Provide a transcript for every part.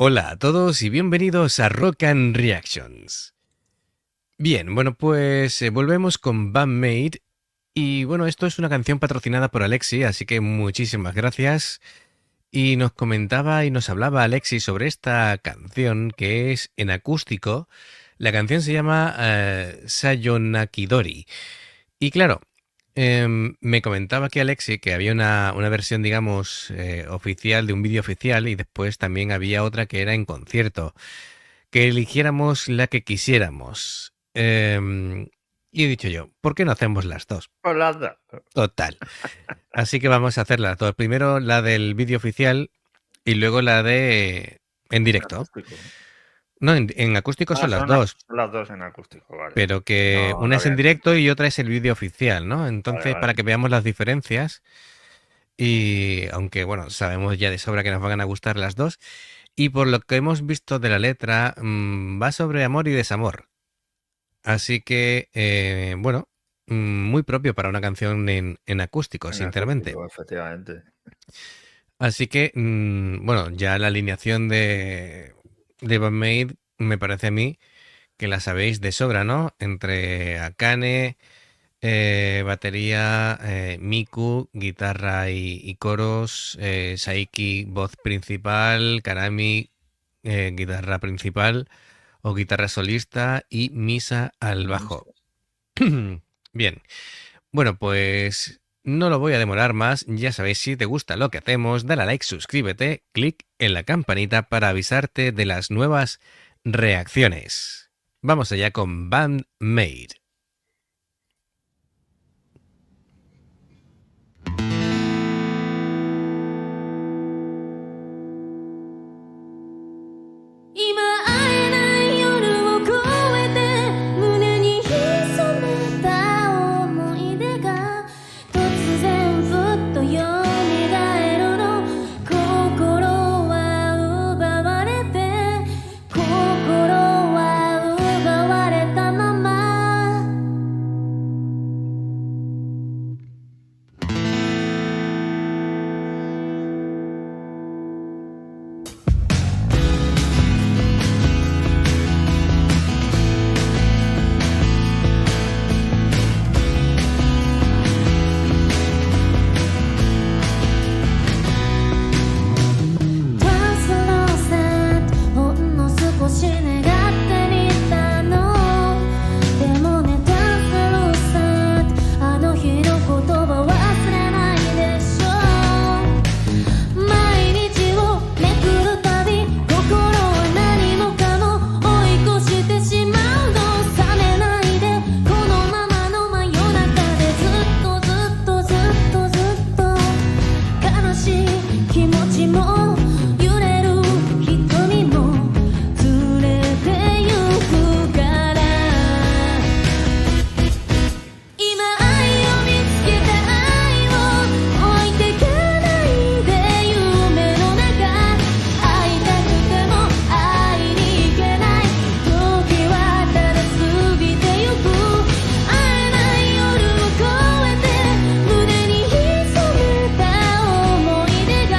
Hola a todos y bienvenidos a Rock and Reactions. Bien, bueno, pues volvemos con Bandmate. Y bueno, esto es una canción patrocinada por Alexi, así que muchísimas gracias. Y nos comentaba y nos hablaba Alexi sobre esta canción que es en acústico. La canción se llama Sayonakidori. Y claro, me comentaba que Alexi que había una versión, digamos, oficial de un vídeo oficial y después también había otra que era en concierto. Que eligiéramos la que quisiéramos. Y he dicho yo, ¿por qué no hacemos las dos? Holanda. Total. Así que vamos a hacer las dos. Primero la del vídeo oficial y luego la de en directo. Acústico, ¿no? No, en acústico son las dos, Son las dos en acústico, vale. pero que No una es había en directo entendido. y otra es el vídeo oficial, ¿no? Vale, Entonces, para vale. que veamos las diferencias y aunque, bueno, sabemos ya de sobra que nos van a gustar las dos y por lo que hemos visto de la letra, va sobre amor y desamor. Así que, bueno, muy propio para una canción en acústico, En sinceramente. acústico, efectivamente. Así que, bueno, ya la alineación de Bandmate me parece a mí que la sabéis de sobra, ¿no? Entre Akane, batería, Miku, guitarra y coros, Saiki, voz principal, Karami, guitarra principal o guitarra solista y Misa al bajo. Bien, bueno, pues no lo voy a demorar más. Ya sabéis, si te gusta lo que hacemos, dale a like, suscríbete, clic en la campanita para avisarte de las nuevas reacciones. Vamos allá con Bandmate. 今会えない夜を越えて胸に潜めた思い出が突然ふっと蘇るの心は奪われて心は奪われたまま Translucent ほんの少し願ってみたのでもね Translucent あの日のことは忘れないでしょ毎日をめくるたび心は何もかも追い越してしまうの冷めないでこのままの真夜中でずっとずっとずっとずっと悲しい気持ちも揺れる瞳も連れて行くから今愛を見つけた愛を置いてけないで夢の中会いたくても会いに行けない時はただ過ぎてゆく会えない夜を越えて胸に潜めた思い出が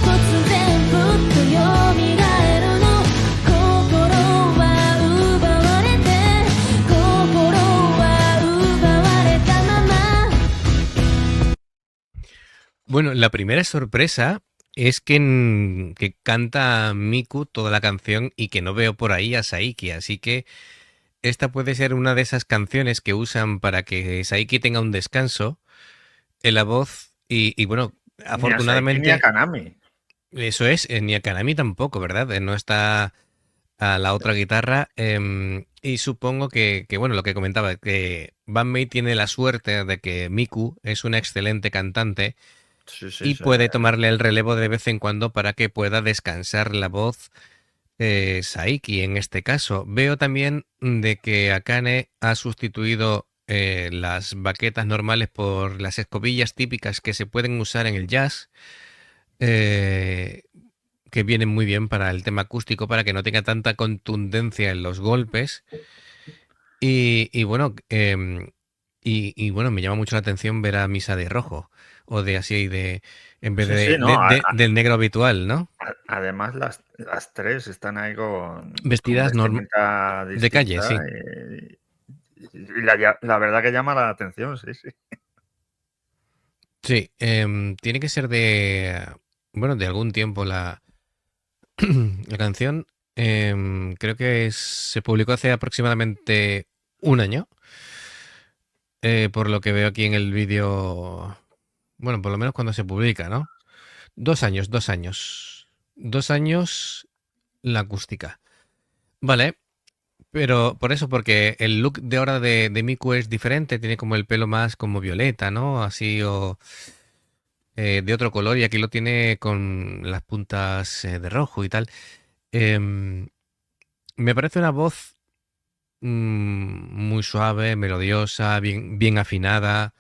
突然ふっと蘇るの心は奪われて心は奪われたまま Bueno, la primera sorpresa es que canta Miku toda la canción y que no veo por ahí a Saiki, así que esta puede ser una de esas canciones que usan para que Saiki tenga un descanso en la voz y bueno, Ni a Saiki ni a afortunadamente Kanami. eso es, ni a Kanami tampoco, ¿verdad? No está a la otra guitarra y supongo bueno, lo que comentaba, que Bandmate tiene la suerte de que Miku es una excelente cantante Sí, sí, y sí. puede tomarle el relevo de vez en cuando para que pueda descansar la voz Saiki en este caso. Veo también de que Akane ha sustituido las baquetas normales por las escobillas típicas que se pueden usar en el jazz, eh, que vienen muy bien para el tema acústico, para que no tenga tanta contundencia en los golpes. Y bueno, y bueno, me llama mucho la atención ver a Misa de rojo o de así de en vez Sí, no. del negro habitual, ¿no? Además, las tres están ahí con Vestidas vestimenta de calle, sí. distinta y la verdad que llama la atención, sí, sí. Sí, tiene que ser bueno, de algún tiempo la canción. Creo que se publicó hace aproximadamente un año. Por lo que veo aquí en el vídeo, bueno, por lo menos cuando se publica, ¿no? 2 años, 2 años. 2 años la acústica. Vale, pero por eso, porque el look de ahora de Miku es diferente, tiene como el pelo más como violeta, ¿no? Así o de otro color y aquí lo tiene con las puntas de rojo y tal. Em, Me parece una voz muy suave, melodiosa, bien afinada,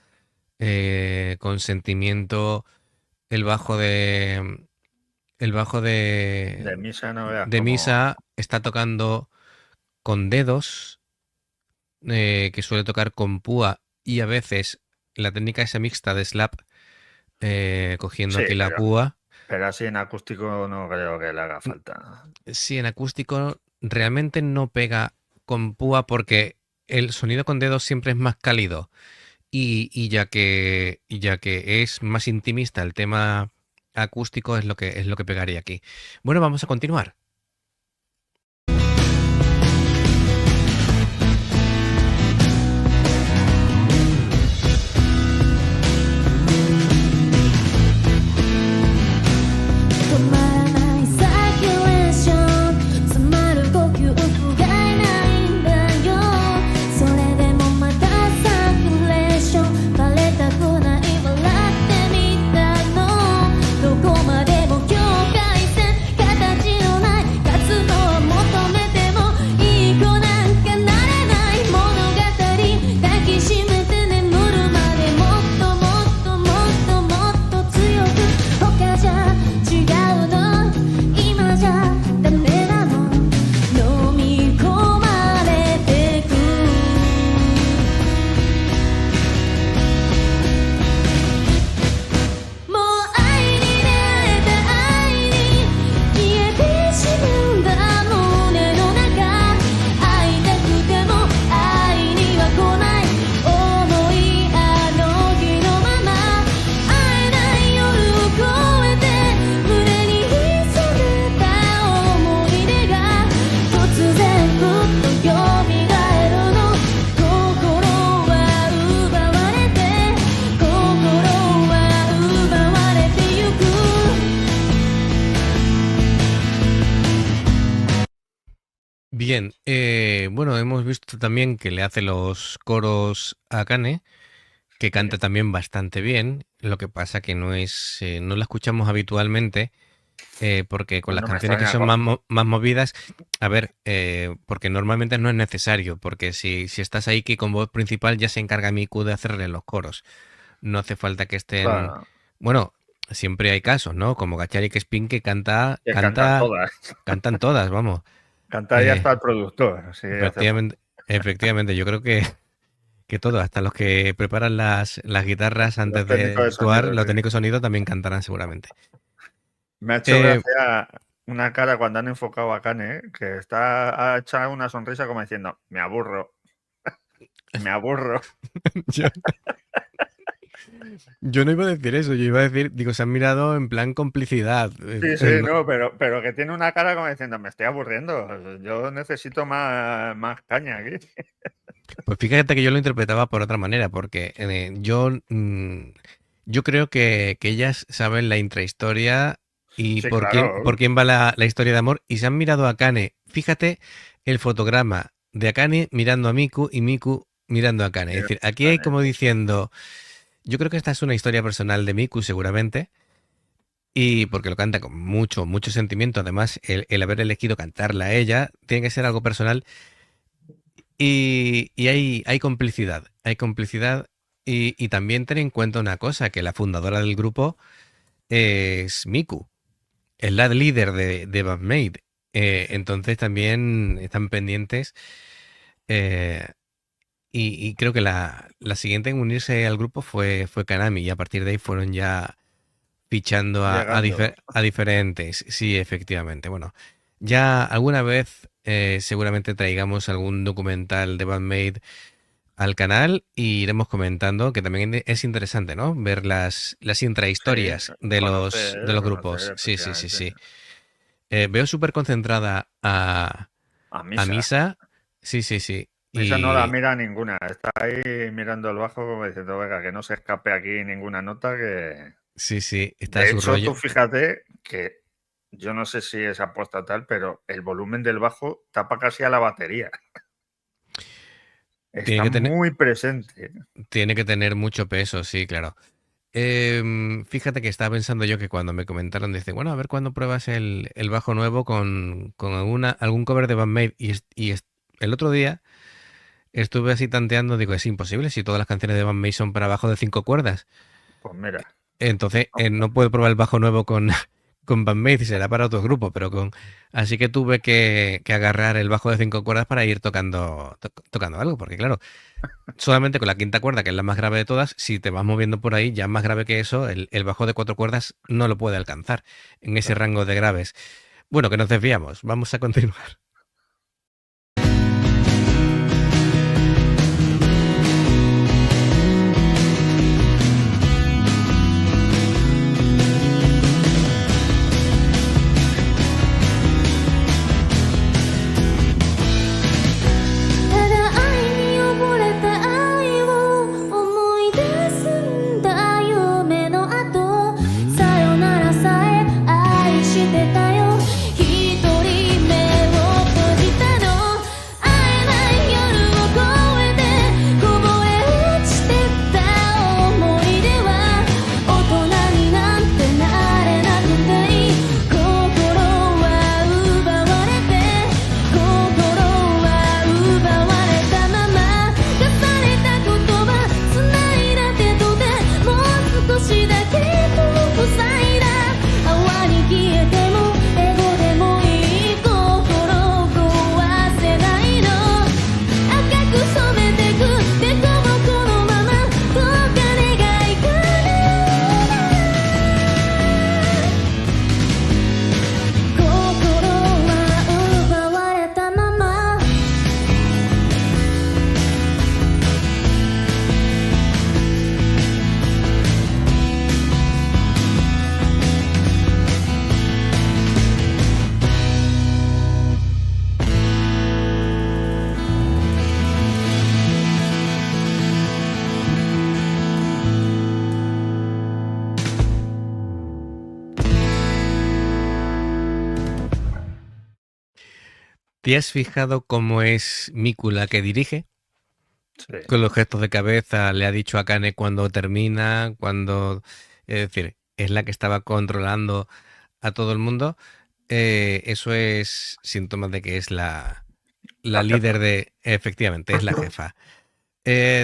con sentimiento. El bajo de. El bajo De Misa no veas de como... Misa está tocando con dedos, que suele tocar con púa y a veces la técnica esa mixta de slap, cogiendo Sí, aquí la púa. pero así en acústico no creo que le haga falta. Sí, en acústico realmente no pega con púa porque el sonido con dedos siempre es más cálido y ya que es más intimista el tema acústico es lo que pegaría aquí. Bueno, vamos a continuar. Bien, bueno, hemos visto también que le hace los coros a Akane, que canta también bastante bien. Lo que pasa que no la escuchamos habitualmente, porque con Pues las no me canciones que extraña, son más movidas, a ver, porque normalmente no es necesario, porque si estás ahí que con voz principal ya se encarga Miku de hacerle los coros. No hace falta que estén, claro, bueno, siempre hay casos, ¿no? Como Gachari que Spin que que cantan todas. cantan todas, vamos. Cantar ya está el productor, si hace falta. Efectivamente, yo creo que todos, hasta los que preparan las guitarras antes de técnicos de actuar, sonido, los sí. técnicos de sonido también cantarán seguramente. Me ha hecho gracia una cara cuando han enfocado a Kane, que ha echado una sonrisa como diciendo, me aburro. Me aburro. Yo no iba a decir eso, yo iba a decir, digo, se han mirado en plan complicidad. Sí, no, pero que tiene una cara como diciendo, me estoy aburriendo, yo necesito más caña aquí. Pues fíjate que yo lo interpretaba por otra manera, porque yo creo que ellas saben la intrahistoria y Sí, por claro. quién va la historia de amor, y se han mirado a Akane. Fíjate el fotograma de Akane mirando a Miku y Miku mirando a Akane. Es decir, aquí hay como diciendo, yo creo que esta es una historia personal de Miku seguramente, y porque lo canta con mucho sentimiento. Además, el haber elegido cantarla a ella tiene que ser algo personal. Y hay complicidad, y también ten en cuenta una cosa, que la fundadora del grupo es Miku, es la líder de Band Maid. Entonces también están pendientes, eh, y creo que la siguiente en unirse al grupo fue Kanami, y a partir de ahí fueron ya fichando Llegando. a diferentes. Sí, efectivamente. Bueno, ya alguna vez seguramente traigamos algún documental de Bandmate al canal y iremos comentando, que también es interesante, ¿no? Ver las Sí, intrahistorias de los conocer, grupos. Sí, sí, sí, efectivamente. sí. Veo súper concentrada A a Misa. Misa. Sí, sí, sí. Misa no la Y mira ninguna. Está ahí mirando el bajo como diciendo, venga, que no se escape aquí ninguna nota que... sí, sí, está a De su hecho, rollo. tú fíjate que yo no sé si es apuesta o tal, pero el volumen del bajo tapa casi a la batería. Tiene Está que tener, muy presente. tiene que tener mucho peso, sí, claro. Fíjate que estaba pensando yo que cuando me comentaron, dice, bueno, a ver cuándo pruebas el bajo nuevo con algún cover de Bandmate. El otro día estuve así tanteando, digo, es imposible si todas las canciones de Bandmate son para bajo de 5 cuerdas. Pues mira, Entonces, no puedo probar el bajo nuevo con Bandmate y será para otro grupo, pero con... Así que tuve que agarrar el bajo de 5 cuerdas para ir tocando algo, porque claro, solamente con la quinta cuerda, que es la más grave de todas, si te vas moviendo por ahí, ya más grave que eso, el bajo de 4 cuerdas no lo puede alcanzar en ese claro. rango de graves. Bueno, que nos desviamos, vamos a continuar. ¿Te has fijado cómo es Miku la que dirige? Sí. Con los gestos de cabeza le ha dicho a Kane cuando termina, cuando... Es decir, es la que estaba controlando a todo el mundo. Eso es síntoma de que es la La líder jefa. de... Efectivamente, es la jefa.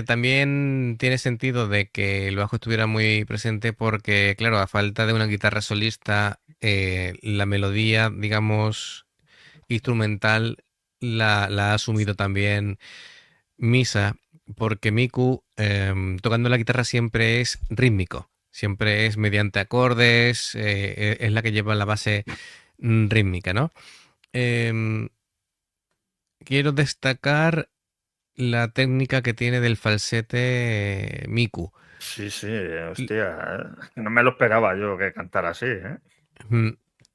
También tiene sentido de que el bajo estuviera muy presente porque, claro, a falta de una guitarra solista, la melodía, digamos, instrumental la ha asumido también Misa, porque Miku tocando la guitarra siempre es rítmico, siempre es mediante acordes, es la que lleva la base rítmica, ¿no? Em, quiero destacar la técnica que tiene del falsete Miku. Sí, sí, hostia. No me lo esperaba yo que cantara así, ¿eh? Mm,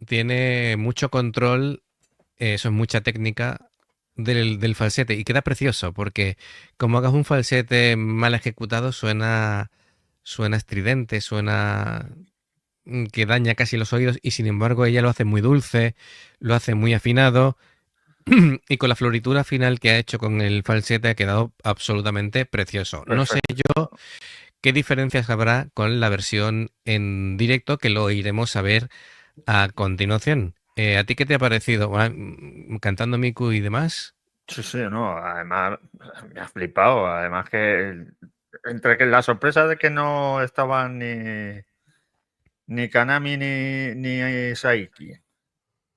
Tiene mucho control, eso es mucha técnica del falsete y queda precioso porque como hagas un falsete mal ejecutado suena estridente, suena que daña casi los oídos y sin embargo ella lo hace muy dulce, lo hace muy afinado y con la floritura final que ha hecho con el falsete ha quedado absolutamente precioso. No sé Perfecto. yo qué diferencias habrá con la versión en directo que lo iremos a ver a continuación. ¿A ti qué te ha parecido? Cantando Miku y demás. Sí, sí, no, además me ha flipado. Además que entre que la sorpresa de que no estaban ni Kanami ni Saiki,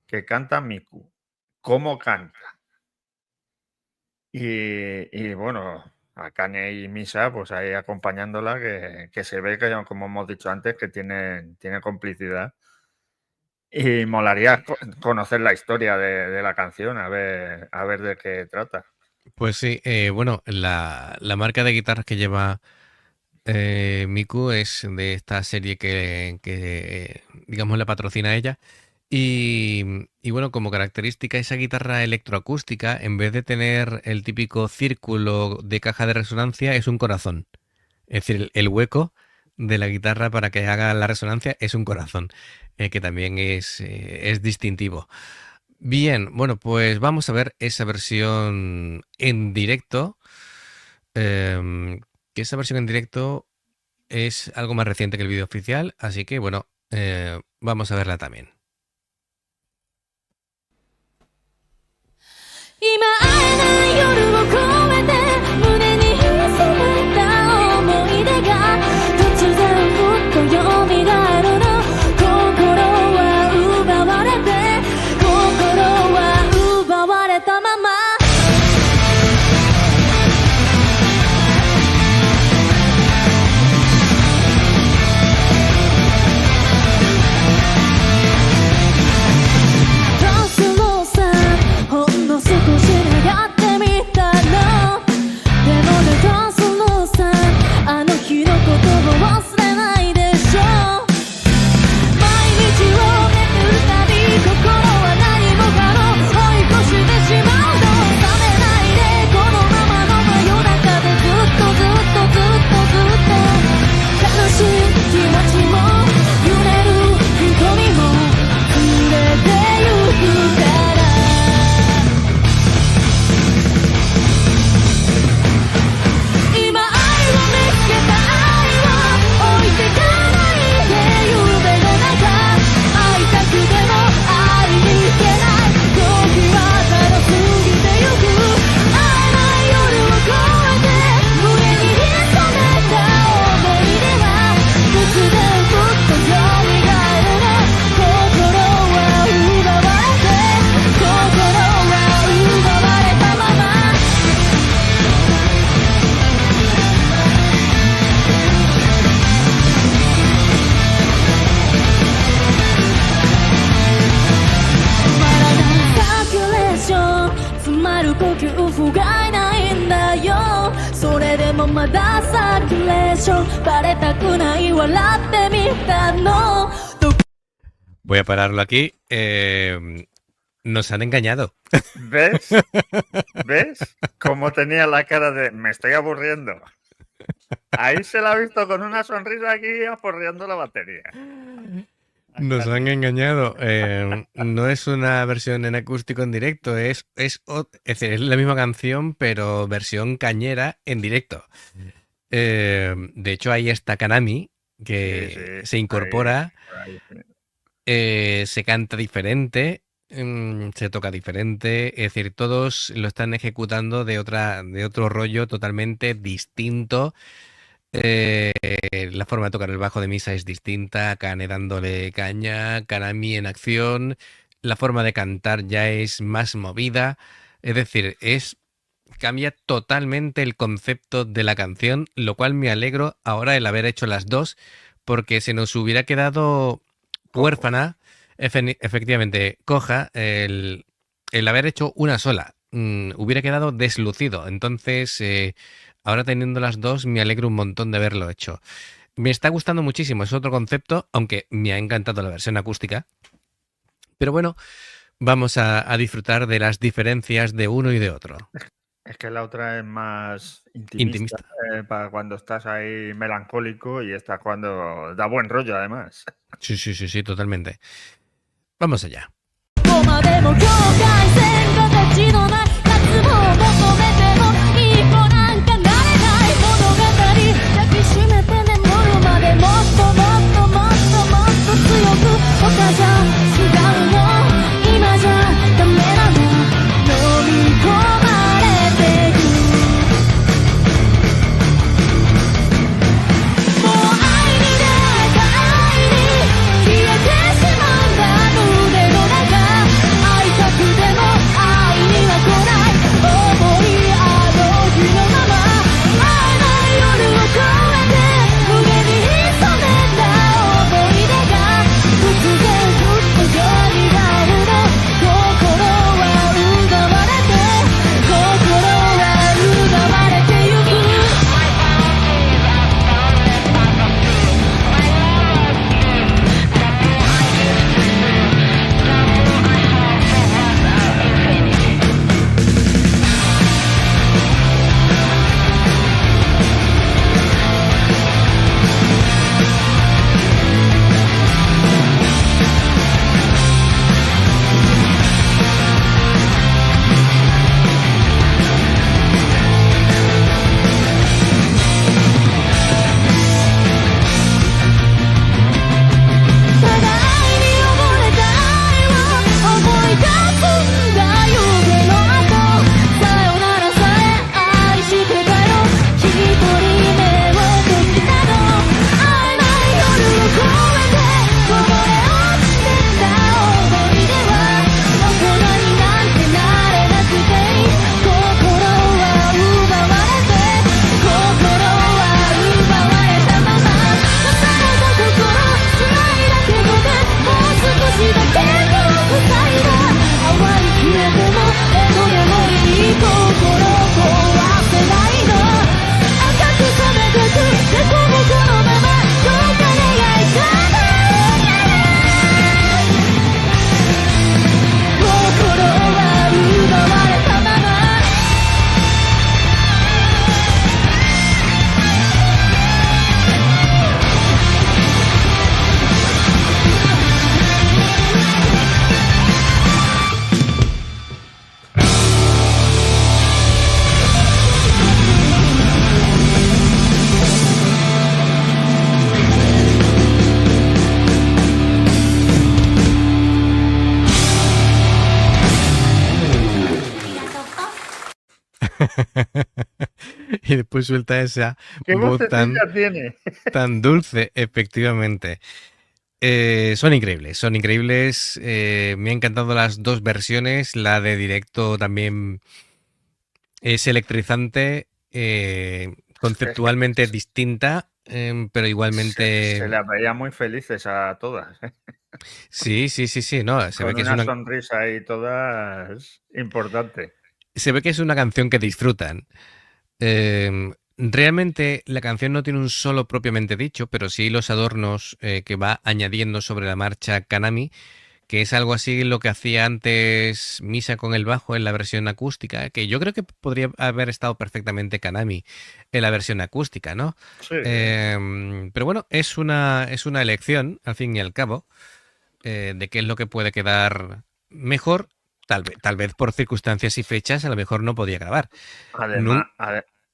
que canta Miku, cómo canta. Y bueno, a Kane y Misa, pues ahí acompañándola, que se ve que, como hemos dicho antes, que tiene complicidad. Y molaría conocer la historia de la canción, a ver de qué trata. Pues sí, bueno, la marca de guitarras que lleva Miku es de esta serie que digamos, la patrocina ella. Y bueno, como característica, esa guitarra electroacústica, en vez de tener el típico círculo de caja de resonancia, es un corazón. Es decir, el hueco de la guitarra para que haga la resonancia es un corazón, que también es distintivo. Bien, bueno, pues vamos a ver esa versión en directo. Que esa versión en directo es algo más reciente que el vídeo oficial, así que bueno, vamos a verla también. 今会えない夜を越えて胸に潜めた思い出が突然ふっと蘇るの心は奪われて心は奪われたままどうするさほんの少し願ってみたのでもねどうするさあの日のことを忘れないでしょ毎日を巡るたび心は何もかも追い越してしまうの冷めないでこのままの真夜中でずっと悲しい気持ちも揺れる瞳も連れてゆくから今愛を見つけた愛は置いてかないで夢の中会いたくても会いに行けない時はただ過ぎてゆく会えない夜を越えて胸に潜めた思い出は突然ふっと蘇るの心は奪われて心は奪われたまま止まらないサーキュレーション詰まる呼吸不甲斐ないんだよそれでもまだサーキュレーションバレたくない笑ってみたの Voy a pararlo aquí. Nos han engañado. ¿Ves? ¿Ves? Cómo tenía la cara de me estoy aburriendo. Ahí se la ha visto con una sonrisa aquí aporreando la batería. Nos han engañado. No es una versión en acústico en directo, es decir, es la misma canción, pero versión cañera en directo. De hecho, ahí está Kanami, que se incorpora, se canta diferente, se toca diferente, es decir, todos lo están ejecutando de otro rollo totalmente distinto. La forma de tocar el bajo de Misa es distinta, Kane dándole caña, Kanami en acción, la forma de cantar ya es más movida, es decir, cambia totalmente el concepto de la canción, lo cual me alegro ahora el haber hecho las dos, porque se nos hubiera quedado huérfana, efectivamente, coja, el haber hecho una sola, hubiera quedado deslucido, entonces... Ahora teniendo las dos me alegro un montón de haberlo hecho. Me está gustando muchísimo, es otro concepto, aunque me ha encantado la versión acústica. Pero bueno, vamos a disfrutar de las diferencias de uno y de otro. Es que la otra es más intimista. Para cuando estás ahí melancólico y esta cuando da buen rollo además. Sí, totalmente. Vamos allá. 会いた Y después suelta esa ¿Qué voz vocecilla tiene? tan dulce, efectivamente. Son increíbles, son increíbles. Me han encantado las dos versiones. La de directo también es electrizante, Es que conceptualmente distinta, pero se igualmente... las veía muy felices a todas, ¿eh? Sí, sí, sí, sí, no, Con una sonrisa ahí todas importante. se ve que es una canción que disfrutan. Realmente la canción no tiene un solo propiamente dicho, pero sí los adornos que va añadiendo sobre la marcha Kanami, que es algo así lo que hacía antes Misa con el bajo en la versión acústica, que yo creo que podría haber estado perfectamente Kanami en la versión acústica, ¿no? Sí, Pero bueno, es una elección, al fin y al cabo, de qué es lo que puede quedar mejor. Tal vez por circunstancias y fechas, a lo mejor no podía grabar. además,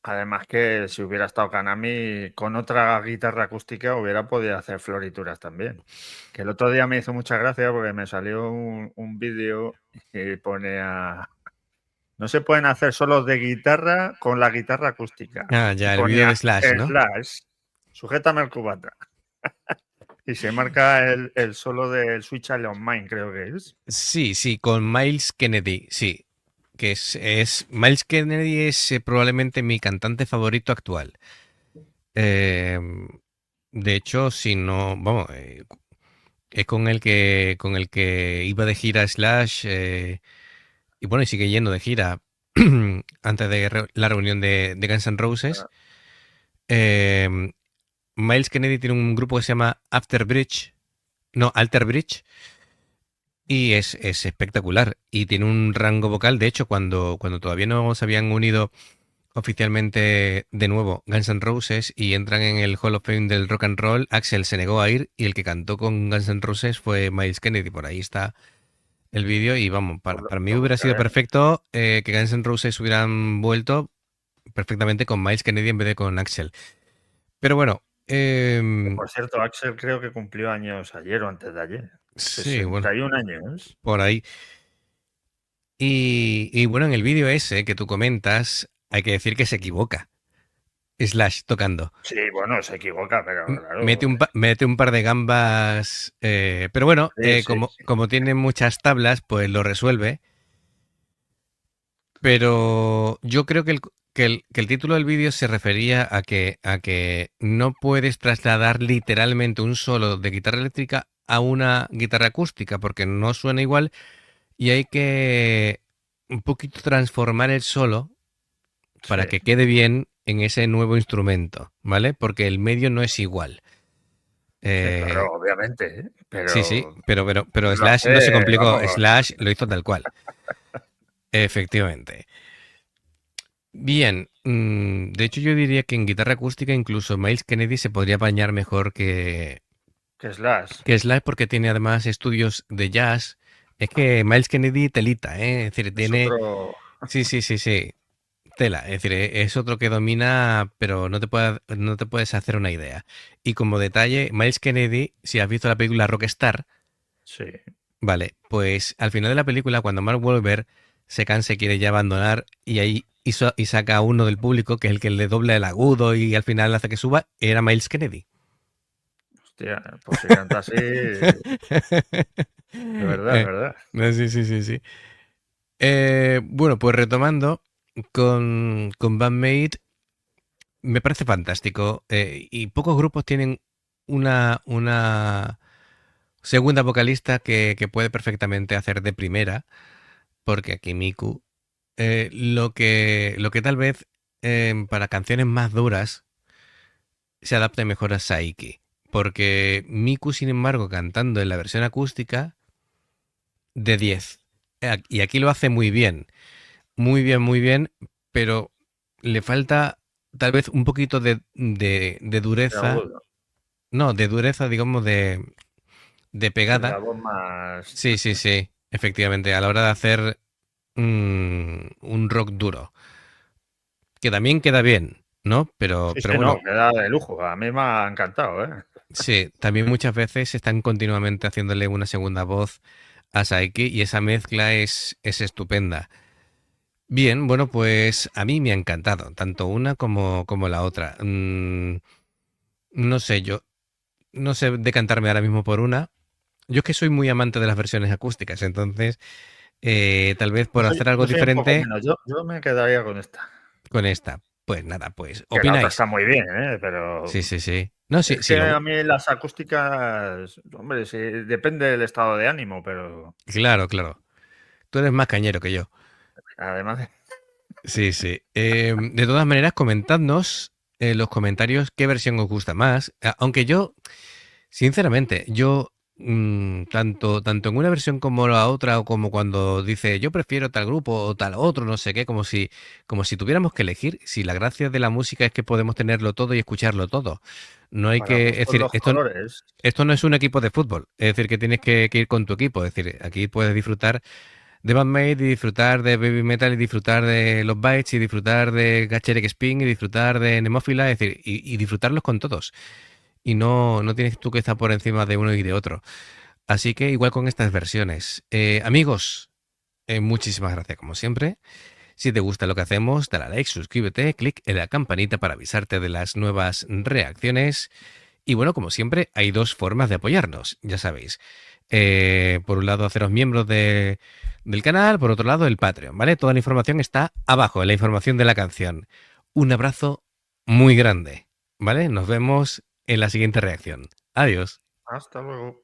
además que si hubiera estado Kanami con otra guitarra acústica hubiera podido hacer florituras también. Que el otro día me hizo mucha gracia porque me salió un vídeo y pone a... No se pueden hacer solos de guitarra con la guitarra acústica. Ah, Y ya, el vídeo de ponía Slash, ¿no? Slash, sujétame el cubata. Y se marca el solo del Switch on Mine, creo que es. Sí, sí, con Miles Kennedy, sí. Que Miles Kennedy es probablemente mi cantante favorito actual. Eh, de hecho, si no, vamos, es con el que iba de gira Slash, y bueno, y sigue yendo de gira antes de la reunión de Guns N' Roses. Eh, Miles Kennedy tiene un grupo que se llama Alter Bridge, y es espectacular. Y tiene un rango vocal. De hecho, cuando todavía no se habían unido oficialmente de nuevo Guns N' Roses y entran en el Hall of Fame del rock and roll, Axel se negó a ir y el que cantó con Guns N' Roses fue Miles Kennedy. Por ahí está el vídeo y vamos, para mí Lo hubiera sido buscaré. perfecto que Guns N' Roses hubieran vuelto perfectamente con Miles Kennedy en vez de con Axel. Pero bueno, Por cierto, Axel creo que cumplió años ayer o antes de ayer. sí, bueno, 61 años. por ahí. Y bueno, en el vídeo ese que tú comentas, hay que decir que se equivoca. Slash tocando. Sí, bueno, se equivoca, pero claro. Mete un par de gambas, pero bueno, Sí, sí, sí. como tiene muchas tablas, pues lo resuelve. Pero yo creo que el título del vídeo se refería a que no puedes trasladar literalmente un solo de guitarra eléctrica a una guitarra acústica, porque no suena igual y hay que un poquito transformar el solo para Sí, que quede bien en ese nuevo instrumento, ¿vale? Porque el medio no es igual. sí, Eh, claro, obviamente, ¿eh? sí, sí, Pero pero lo Slash no se hace, complicó, vamos, Slash lo hizo tal cual. Efectivamente. Bien, de hecho yo diría que en guitarra acústica incluso Miles Kennedy se podría apañar mejor que Slash. que Slash porque tiene además estudios de jazz. Es que Miles Kennedy telita, ¿eh? Es decir, Es tiene... otro. Sí, sí, sí, sí. Tela, es decir, es otro que domina, pero no te puedes hacer una idea. Y como detalle, Miles Kennedy, si has visto la película Rockstar, Sí. vale, pues al final de la película, cuando Mark Wahlberg se cansa y quiere ya abandonar, y ahí y saca a uno del público, que es el que le dobla el agudo y al final hace que suba, era Miles Kennedy. Hostia, pues si canta así, de verdad, de Eh, verdad. sí, sí, sí, sí. Bueno, pues retomando con Bandmate, me parece fantástico. Y pocos grupos tienen una segunda vocalista que puede perfectamente hacer de primera, porque aquí Miku, lo que tal vez para canciones más duras se adapte mejor a Saiki. Porque Miku, sin embargo, cantando en la versión acústica, de 10. Y aquí lo hace muy bien, pero le falta tal vez un poquito de De dureza. agudo. No, de dureza, digamos, de Sí, la pegada. voz más. Sí, sí, sí, efectivamente, a la hora de hacer un rock duro. Que también queda bien, ¿no? Sí, Pero sí, no, bueno, queda de lujo. A mí me ha encantado, ¿eh? sí, también muchas veces están continuamente haciéndole una segunda voz a Saiki y esa mezcla es estupenda. Bien, bueno, pues a mí me ha encantado, tanto una como la otra. No sé, yo no sé decantarme ahora mismo por una. Yo es que soy muy amante de las versiones acústicas, entonces tal vez Yo por soy, hacer algo yo soy un poco diferente menos. Yo me quedaría con esta. con esta. Pues nada, pues Que la otra opináis. está muy bien, ¿eh? Pero Sí, sí, sí. No, sí, es sí, que a mí las acústicas, hombre, sí, depende del estado de ánimo, pero claro, claro. Tú eres más cañero que yo. además Sí, sí. De todas maneras, comentadnos en los comentarios qué versión os gusta más. Aunque yo, sinceramente, yo tanto en una versión como la otra, o como cuando dice yo prefiero tal grupo o tal otro, no sé qué, como si tuviéramos que elegir, si la gracia de la música es que podemos tenerlo todo y escucharlo todo. No hay para que, es gustos decir, los colores. esto no es un equipo de fútbol, es decir, que tienes que ir con tu equipo, es decir, aquí puedes disfrutar de Bandmate y disfrutar de Baby Metal y disfrutar de Los Bites y disfrutar de Gacherek Spin y disfrutar de Nemófila, es decir, y disfrutarlos con todos. Y no tienes tú que estar por encima de uno y de otro. Así que igual con estas versiones. Amigos, muchísimas gracias como siempre. Si te gusta lo que hacemos, dale a like, suscríbete, clic en la campanita para avisarte de las nuevas reacciones. Y bueno, como siempre, hay dos formas de apoyarnos, ya sabéis. Por un lado, haceros miembros del canal, por otro lado, el Patreon, ¿vale? Toda la información está abajo, en la información de la canción. Un abrazo muy grande, ¿vale? Nos vemos en la siguiente reacción. Adiós. Hasta luego.